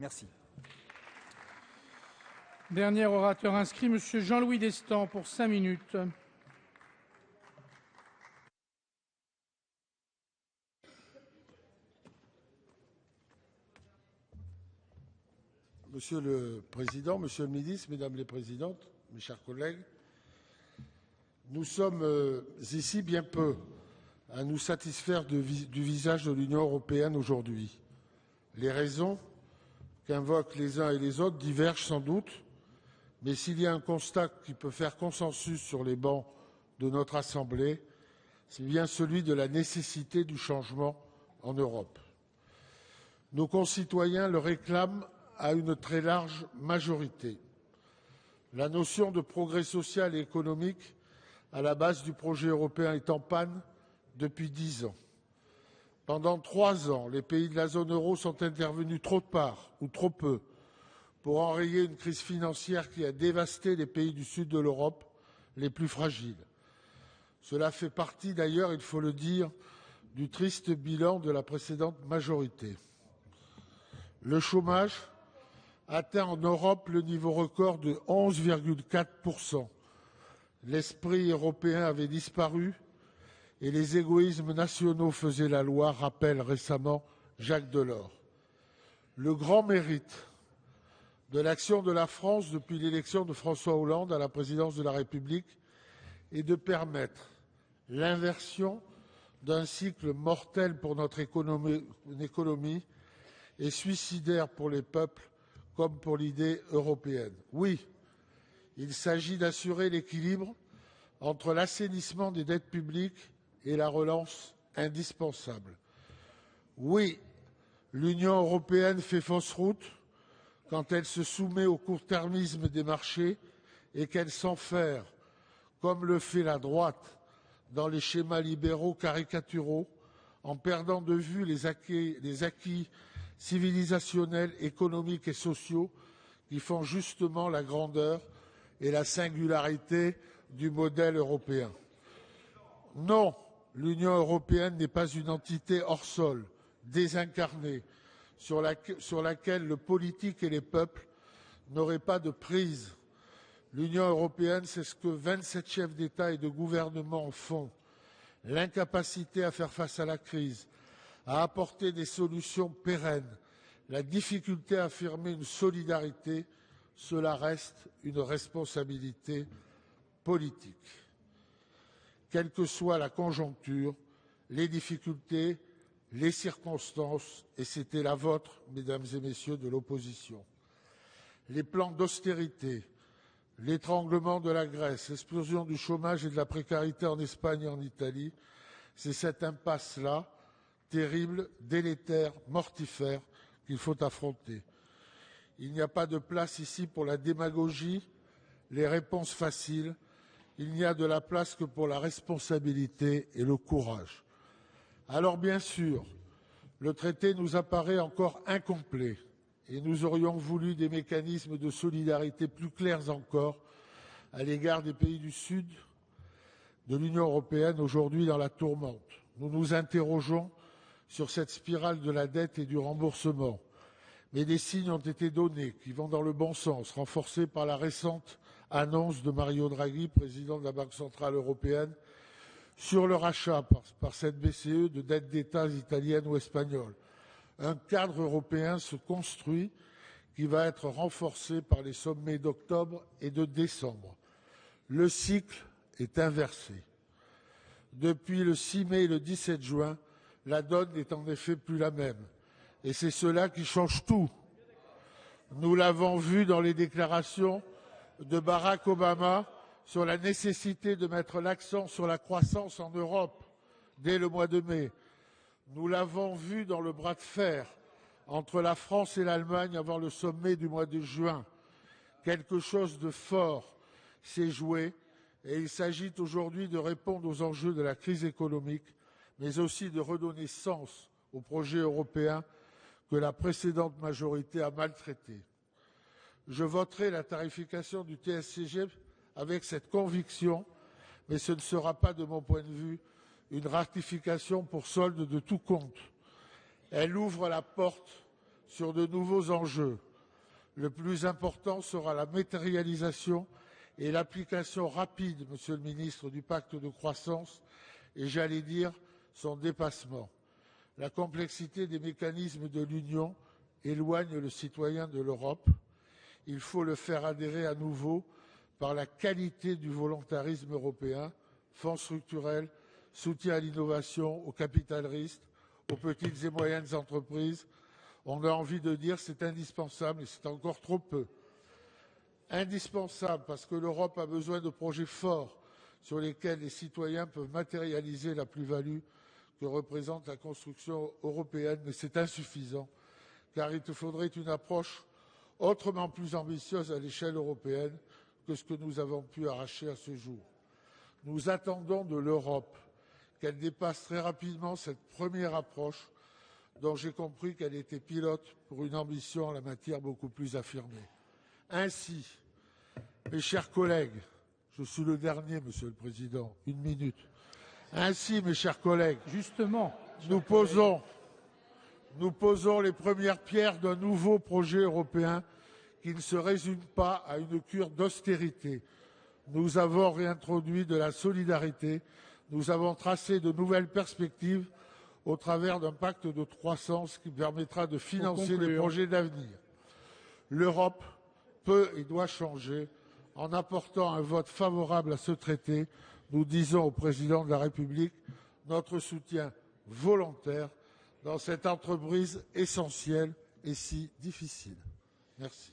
Merci. Dernier orateur inscrit, M. Jean-Louis Destan, pour 5 minutes. Monsieur le Président, Monsieur le Ministre, Mesdames les Présidentes, mes chers collègues, nous sommes ici bien peu à nous satisfaire du visage de l'Union européenne aujourd'hui. Les raisons qu'invoquent les uns et les autres divergent sans doute, mais s'il y a un constat qui peut faire consensus sur les bancs de notre Assemblée, c'est bien celui de la nécessité du changement en Europe. Nos concitoyens le réclament à une très large majorité. La notion de progrès social et économique à la base du projet européen est en panne depuis 10 ans. Pendant 3 ans, les pays de la zone euro sont intervenus trop tard ou trop peu pour enrayer une crise financière qui a dévasté les pays du sud de l'Europe les plus fragiles. Cela fait partie d'ailleurs, il faut le dire, du triste bilan de la précédente majorité. Le chômage atteint en Europe le niveau record de 11,4%. L'esprit européen avait disparu et les égoïsmes nationaux faisaient la loi, rappelle récemment Jacques Delors. Le grand mérite de l'action de la France depuis l'élection de François Hollande à la présidence de la République est de permettre l'inversion d'un cycle mortel pour notre économie et suicidaire pour les peuples comme pour l'idée européenne. Oui, il s'agit d'assurer l'équilibre entre l'assainissement des dettes publiques et la relance indispensable. Oui, l'Union européenne fait fausse route quand elle se soumet au court-termisme des marchés et qu'elle s'enferre, comme le fait la droite, dans les schémas libéraux caricaturaux, en perdant de vue les acquis civilisationnels, économiques et sociaux qui font justement la grandeur et la singularité du modèle européen. Non, l'Union européenne n'est pas une entité hors sol, désincarnée, sur laquelle le politique et les peuples n'auraient pas de prise. L'Union européenne, c'est ce que 27 chefs d'État et de gouvernement font. L'incapacité à faire face à la crise, à apporter des solutions pérennes, la difficulté à affirmer une solidarité, cela reste une responsabilité politique. Quelle que soit la conjoncture, les difficultés, les circonstances, et c'était la vôtre, mesdames et messieurs de l'opposition. Les plans d'austérité, l'étranglement de la Grèce, l'explosion du chômage et de la précarité en Espagne et en Italie, c'est cette impasse-là, terrible, délétère, mortifère, qu'il faut affronter. Il n'y a pas de place ici pour la démagogie, les réponses faciles. Il n'y a de la place que pour la responsabilité et le courage. Alors bien sûr, le traité nous apparaît encore incomplet et nous aurions voulu des mécanismes de solidarité plus clairs encore à l'égard des pays du Sud de l'Union européenne aujourd'hui dans la tourmente. Nous nous interrogeons sur cette spirale de la dette et du remboursement. Mais des signes ont été donnés qui vont dans le bon sens, renforcés par la récente annonce de Mario Draghi, président de la Banque centrale européenne, sur le rachat par cette BCE de dettes d'État italiennes ou espagnoles. Un cadre européen se construit qui va être renforcé par les sommets d'octobre et de décembre. Le cycle est inversé. Depuis le 6 mai et le 17 juin, la donne n'est en effet plus la même. Et c'est cela qui change tout. Nous l'avons vu dans les déclarations de Barack Obama sur la nécessité de mettre l'accent sur la croissance en Europe dès le mois de mai. Nous l'avons vu dans le bras de fer entre la France et l'Allemagne avant le sommet du mois de juin. Quelque chose de fort s'est joué et il s'agit aujourd'hui de répondre aux enjeux de la crise économique, mais aussi de redonner sens au projet européen que la précédente majorité a maltraité. Je voterai la tarification du TSCG avec cette conviction, mais ce ne sera pas, de mon point de vue, une ratification pour solde de tout compte. Elle ouvre la porte sur de nouveaux enjeux. Le plus important sera la matérialisation et l'application rapide, Monsieur le ministre, du pacte de croissance et, j'allais dire, son dépassement. La complexité des mécanismes de l'Union éloigne le citoyen de l'Europe. Il faut le faire adhérer à nouveau par la qualité du volontarisme européen, fonds structurels, soutien à l'innovation, au capital risque, aux petites et moyennes entreprises. On a envie de dire que c'est indispensable et c'est encore trop peu. Indispensable parce que l'Europe a besoin de projets forts sur lesquels les citoyens peuvent matérialiser la plus-value que représente la construction européenne, mais c'est insuffisant, car il te faudrait une approche autrement plus ambitieuse à l'échelle européenne que ce que nous avons pu arracher à ce jour. Nous attendons de l'Europe qu'elle dépasse très rapidement cette première approche dont j'ai compris qu'elle était pilote pour une ambition en la matière beaucoup plus affirmée. Ainsi, mes chers collègues, je suis le dernier, Monsieur le Président, une minute. Ainsi, mes chers collègues, Justement, nous posons les premières pierres d'un nouveau projet européen qui ne se résume pas à une cure d'austérité. Nous avons réintroduit de la solidarité, nous avons tracé de nouvelles perspectives au travers d'un pacte de croissance qui permettra de financer les projets d'avenir. L'Europe peut et doit changer. En apportant un vote favorable à ce traité, nous disons au président de la République notre soutien volontaire dans cette entreprise essentielle et si difficile. Merci.